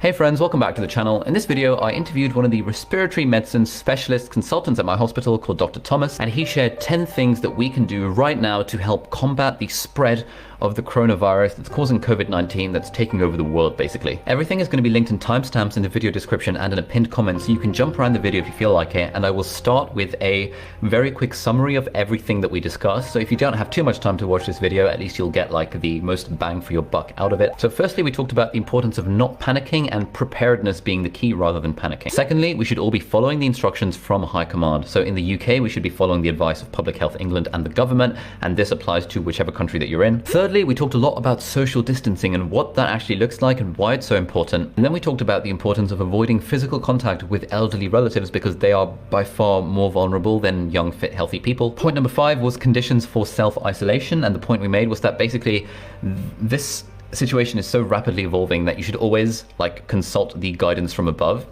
Hey friends, welcome back to the channel. In this video, I interviewed one of the respiratory medicine specialist consultants at my hospital called Dr. Thomas, and he shared 10 things that we can do right now to help combat the spread of the coronavirus that's causing COVID-19 that's taking over the world, basically. Everything is going to be linked in timestamps in the video description and in a pinned comment, so you can jump around the video if you feel like it, and I will start with a very quick summary of everything that we discussed. So if you don't have too much time to watch this video, at least you'll get like the most bang for your buck out of it. So firstly, we talked about the importance of not panicking and preparedness being the key rather than panicking. Secondly, we should all be following the instructions from high command. So in the UK, we should be following the advice of Public Health England and the government, and this applies to whichever country that you're in. Thirdly, we talked a lot about social distancing and what that actually looks like and why it's so important. And then we talked about the importance of avoiding physical contact with elderly relatives because they are by far more vulnerable than young, fit, healthy people. Point number 5 was conditions for self-isolation, and the point we made was that basically this situation is so rapidly evolving that you should always consult the guidance from above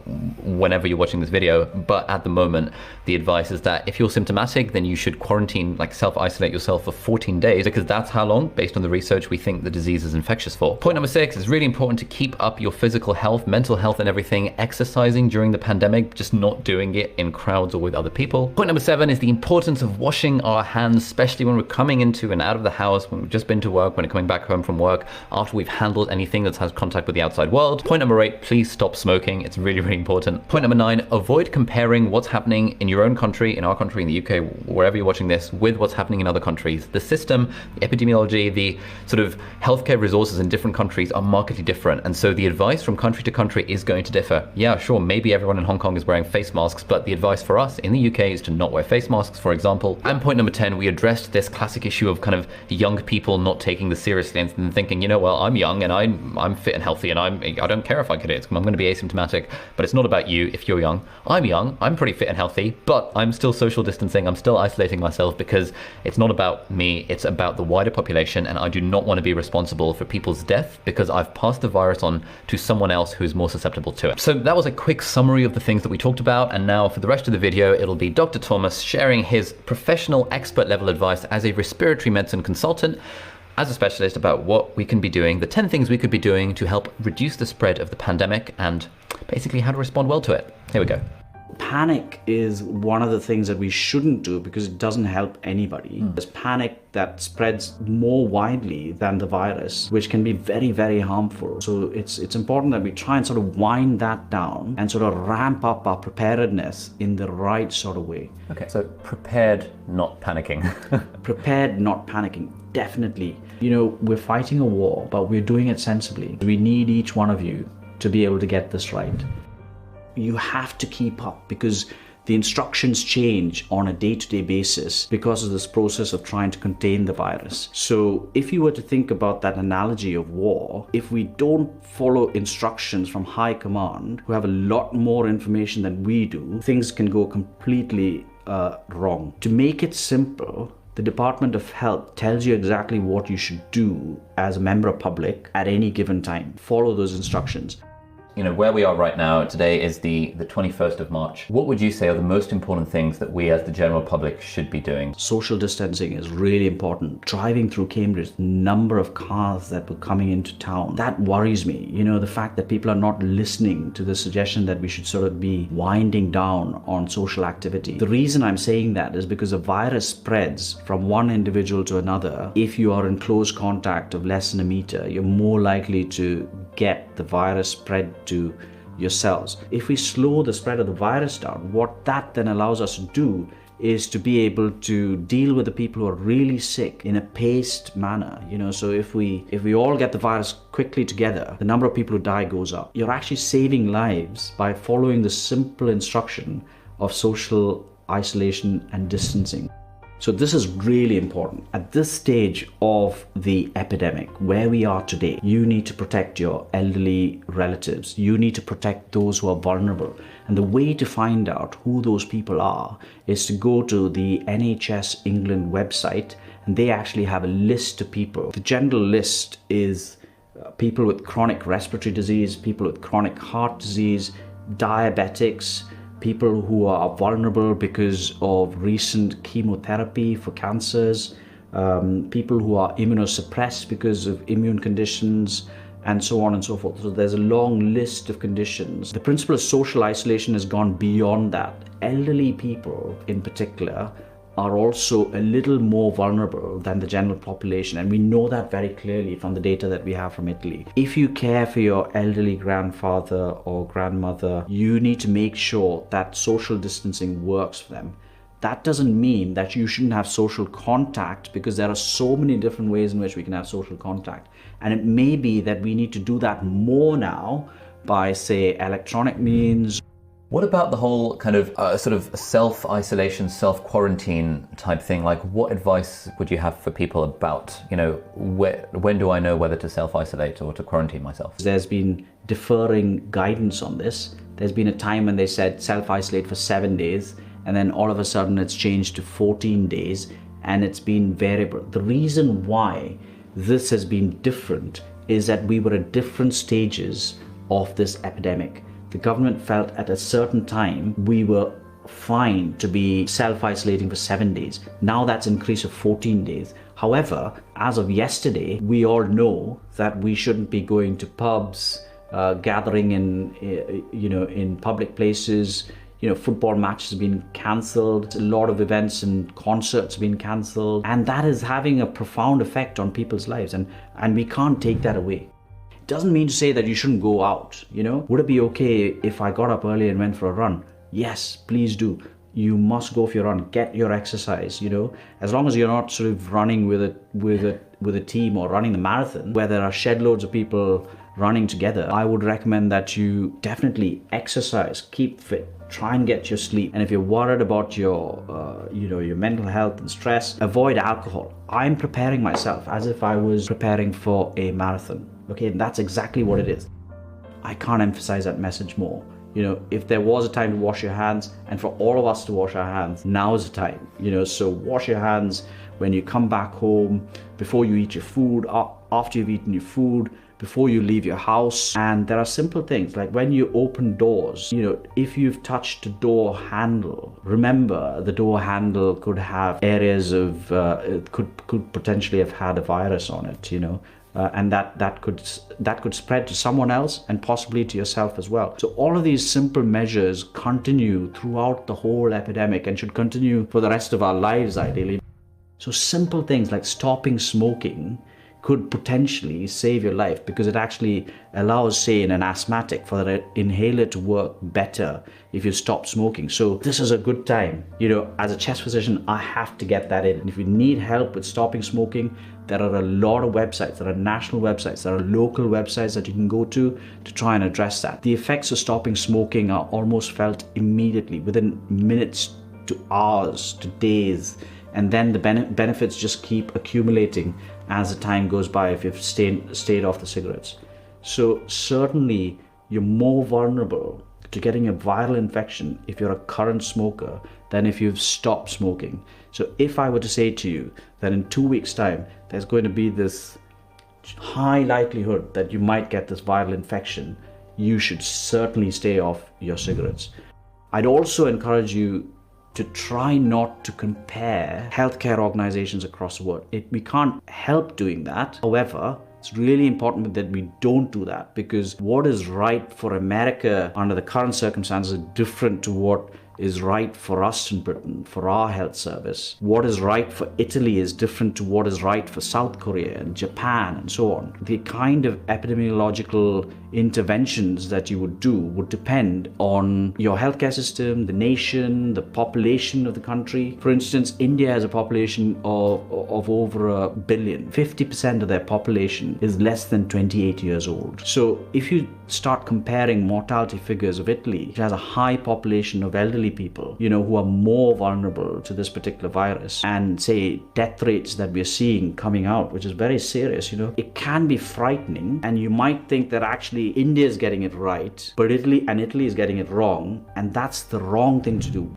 whenever you're watching this video. But at the moment, the advice is that if you're symptomatic, then you should quarantine, self-isolate yourself for 14 days, because that's how long, based on the research, we think the disease is infectious for. Point number 6 is really important to keep up your physical health, mental health and everything, exercising during the pandemic, just not doing it in crowds or with other people. Point number 7 is the importance of washing our hands, especially when we're coming into and out of the house, when we've just been to work, when we're coming back home from work, after we've handled anything that has contact with the outside world. Point number 8, please stop smoking. It's really, really important. Point number 9, avoid comparing what's happening in your own country, in our country, in the UK, wherever you're watching this, with what's happening in other countries. The system, the epidemiology, the sort of healthcare resources in different countries are markedly different. And so the advice from country to country is going to differ. Yeah, sure, maybe everyone in Hong Kong is wearing face masks, but the advice for us in the UK is to not wear face masks, for example. And point number 10, we addressed this classic issue of kind of young people not taking this seriously and thinking, well, I'm young and I'm fit and healthy and I don't care if I get it, I'm going to be asymptomatic. But it's not about you if you're young. I'm pretty fit and healthy, but I'm still social distancing, I'm still isolating myself because it's not about me, it's about the wider population, and I do not want to be responsible for people's death because I've passed the virus on to someone else who's more susceptible to it. So that was a quick summary of the things that we talked about, and now for the rest of the video, it'll be Dr. Thomas sharing his professional expert level advice as a respiratory medicine consultant, as a specialist, about what we can be doing, the 10 things we could be doing to help reduce the spread of the pandemic and basically how to respond well to it. Here we go. Panic is one of the things that we shouldn't do because it doesn't help anybody. There's panic that spreads more widely than the virus, which can be very, very harmful. So it's important that we try and sort of wind that down and sort of ramp up our preparedness in the right sort of way. Okay, so prepared, not panicking. Prepared, not panicking, definitely. We're fighting a war, but we're doing it sensibly. We need each one of you to be able to get this right. You have to keep up because the instructions change on a day-to-day basis because of this process of trying to contain the virus. So if you were to think about that analogy of war, if we don't follow instructions from high command, who have a lot more information than we do, things can go completely wrong. To make it simple, the Department of Health tells you exactly what you should do as a member of public at any given time. Follow those instructions. Where we are right now, today is the 21st of March. What would you say are the most important things that we as the general public should be doing? Social distancing is really important. Driving through Cambridge, the number of cars that were coming into town, that worries me. The fact that people are not listening to the suggestion that we should sort of be winding down on social activity. The reason I'm saying that is because the virus spreads from one individual to another. If you are in close contact of less than a meter, you're more likely to get the virus spread to your cells. If we slow the spread of the virus down, what that then allows us to do is to be able to deal with the people who are really sick in a paced manner. So if we all get the virus quickly together, the number of people who die goes up. You're actually saving lives by following the simple instruction of social isolation and distancing. So this is really important. At this stage of the epidemic, where we are today, you need to protect your elderly relatives. You need to protect those who are vulnerable. And the way to find out who those people are is to go to the NHS England website, and they actually have a list of people. The general list is people with chronic respiratory disease, people with chronic heart disease, diabetics, people who are vulnerable because of recent chemotherapy for cancers, people who are immunosuppressed because of immune conditions, and so on and so forth. So there's a long list of conditions. The principle of social isolation has gone beyond that. Elderly people in particular are also a little more vulnerable than the general population, and we know that very clearly from the data that we have from Italy. If you care for your elderly grandfather or grandmother, you need to make sure that social distancing works for them. That doesn't mean that you shouldn't have social contact, because there are so many different ways in which we can have social contact. And it may be that we need to do that more now by, say, electronic means. What about the whole kind of sort of self-isolation, self-quarantine type thing? Like, what advice would you have for people about, when do I know whether to self-isolate or to quarantine myself? There's been differing guidance on this. There's been a time when they said self-isolate for 7 days, and then all of a sudden it's changed to 14 days, and it's been variable. The reason why this has been different is that we were at different stages of this epidemic. The government felt at a certain time we were fine to be self-isolating for 7 days. Now that's increased to 14 days. However, as of yesterday, we all know that we shouldn't be going to pubs, gathering in public places. Football matches have been cancelled. A lot of events and concerts have been cancelled. And that is having a profound effect on people's lives. And we can't take that away. It doesn't mean to say that you shouldn't go out, Would it be okay if I got up early and went for a run? Yes, please do. You must go for your run. Get your exercise, As long as you're not sort of running with a team or running the marathon where there are shed loads of people running together, I would recommend that you definitely exercise, keep fit, try and get your sleep. And if you're worried about your mental health and stress, avoid alcohol. I'm preparing myself as if I was preparing for a marathon. Okay, and that's exactly what it is. I can't emphasize that message more. If there was a time to wash your hands, and for all of us to wash our hands, now is the time. So wash your hands when you come back home, before you eat your food, after you've eaten your food, before you leave your house. And there are simple things like when you open doors, if you've touched a door handle, remember the door handle could have areas of, it could potentially have had a virus on it, and that could spread to someone else and possibly to yourself as well. So all of these simple measures continue throughout the whole epidemic and should continue for the rest of our lives, ideally. So simple things like stopping smoking could potentially save your life, because it actually allows, say, in an asthmatic, for the inhaler to work better if you stop smoking. So this is a good time. As a chest physician, I have to get that in. And if you need help with stopping smoking, there are a lot of websites. There are national websites, there are local websites that you can go to try and address that. The effects of stopping smoking are almost felt immediately, within minutes to hours to days. And then the benefits just keep accumulating as the time goes by if you've stayed off the cigarettes. So certainly you're more vulnerable to getting a viral infection if you're a current smoker than if you've stopped smoking. So if I were to say to you that in 2 weeks' time there's going to be this high likelihood that you might get this viral infection, you should certainly stay off your cigarettes. I'd also encourage you to try not to compare healthcare organizations across the world. We can't help doing that. However, it's really important that we don't do that, because what is right for America under the current circumstances is different to what is right for us in Britain, for our health service. What is right for Italy is different to what is right for South Korea and Japan and so on. The kind of epidemiological interventions that you would do would depend on your healthcare system, the nation, the population of the country. For instance, India has a population of over 1 billion. 50% of their population is less than 28 years old. So if you start comparing mortality figures of Italy, which has a high population of elderly people, who are more vulnerable to this particular virus, and say death rates that we're seeing coming out, which is very serious, it can be frightening. And you might think that actually India is getting it right, but Italy is getting it wrong, and that's the wrong thing to do.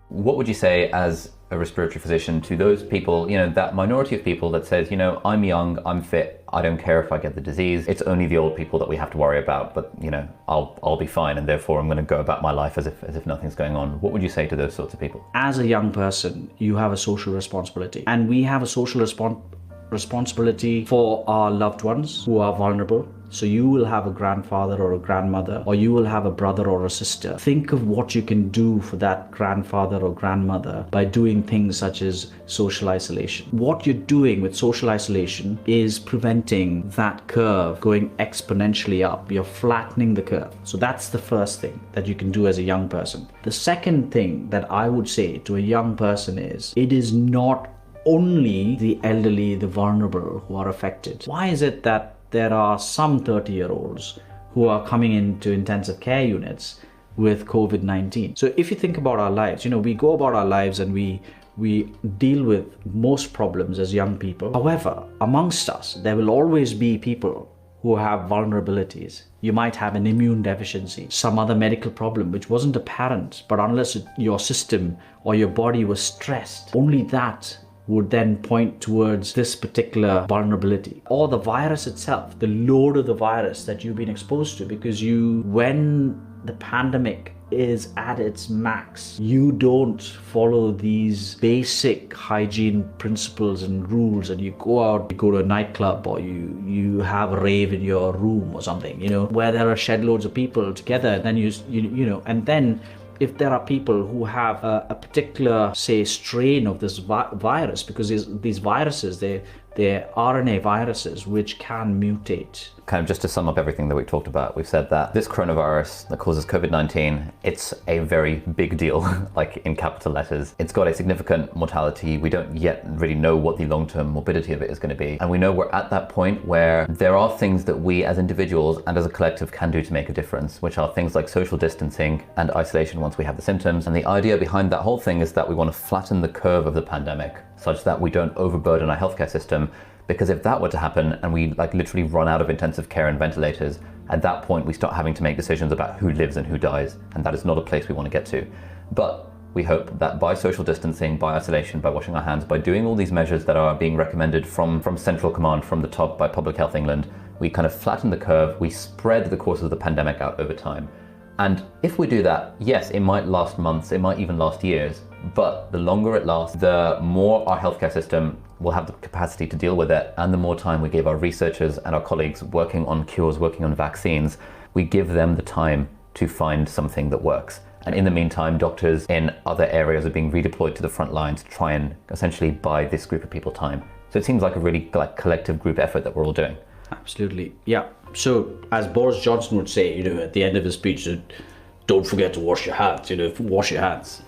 What would you say as a respiratory physician to those people, that minority of people that says, I'm young, I'm fit, I don't care if I get the disease, it's only the old people that we have to worry about, but I'll be fine, and therefore I'm going to go about my life as if nothing's going on. What would you say to those sorts of people? As a young person, you have a social responsibility, and we have a social responsibility for our loved ones who are vulnerable. So you will have a grandfather or a grandmother, or you will have a brother or a sister. Think of what you can do for that grandfather or grandmother by doing things such as social isolation. What you're doing with social isolation is preventing that curve going exponentially up. You're flattening the curve. So that's the first thing that you can do as a young person. The second thing that I would say to a young person is, it is not only the elderly, the vulnerable who are affected. Why is it that there are some 30-year-olds who are coming into intensive care units with COVID-19? So if you think about our lives, we go about our lives and we deal with most problems as young people. However, amongst us, there will always be people who have vulnerabilities. You might have an immune deficiency, some other medical problem which wasn't apparent, but unless your system or your body was stressed, only that would then point towards this particular vulnerability. Or the virus itself, the load of the virus that you've been exposed to, because when the pandemic is at its max, you don't follow these basic hygiene principles and rules, and you go out, you go to a nightclub, or you have a rave in your room or something, where there are shed loads of people together, and then and then if there are people who have a particular, say, strain of this virus, because these viruses, they're RNA viruses which can mutate. Kind of just to sum up everything that we talked about, we've said that this coronavirus that causes COVID-19, it's a very big deal, like in capital letters. It's got a significant mortality. We don't yet really know what the long-term morbidity of it is going to be. And we know we're at that point where there are things that we as individuals and as a collective can do to make a difference, which are things like social distancing and isolation once we have the symptoms. And the idea behind that whole thing is that we want to flatten the curve of the pandemic such that we don't overburden our healthcare system. Because if that were to happen and we literally run out of intensive care and ventilators, at that point we start having to make decisions about who lives and who dies, and that is not a place we want to get to. But we hope that by social distancing, by isolation, by washing our hands, by doing all these measures that are being recommended from central command, from the top by Public Health England, we kind of flatten the curve, we spread the course of the pandemic out over time. And if we do that, yes, it might last months, it might even last years, but the longer it lasts, the more our healthcare system will have the capacity to deal with it, and the more time we give our researchers and our colleagues working on cures, working on vaccines, we give them the time to find something that works. And in the meantime, doctors in other areas are being redeployed to the front lines to try and essentially buy this group of people time. So it seems like a really collective group effort that we're all doing. Absolutely. Yeah. So as Boris Johnson would say, at the end of his speech, don't forget to wash your hands, wash your hands.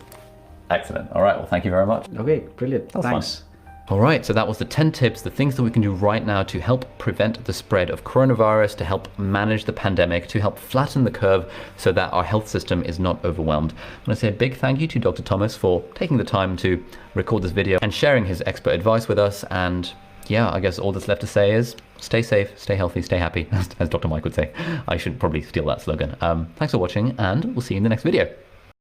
Excellent. All right. Well, thank you very much. Okay, brilliant. Thanks. Fun. All right, so that was the 10 tips, the things that we can do right now to help prevent the spread of coronavirus, to help manage the pandemic, to help flatten the curve so that our health system is not overwhelmed. I want to say a big thank you to Dr. Thomas for taking the time to record this video and sharing his expert advice with us. And yeah, I guess all that's left to say is stay safe, stay healthy, stay happy, as Dr. Mike would say. I should probably steal that slogan. Thanks for watching, and we'll see you in the next video.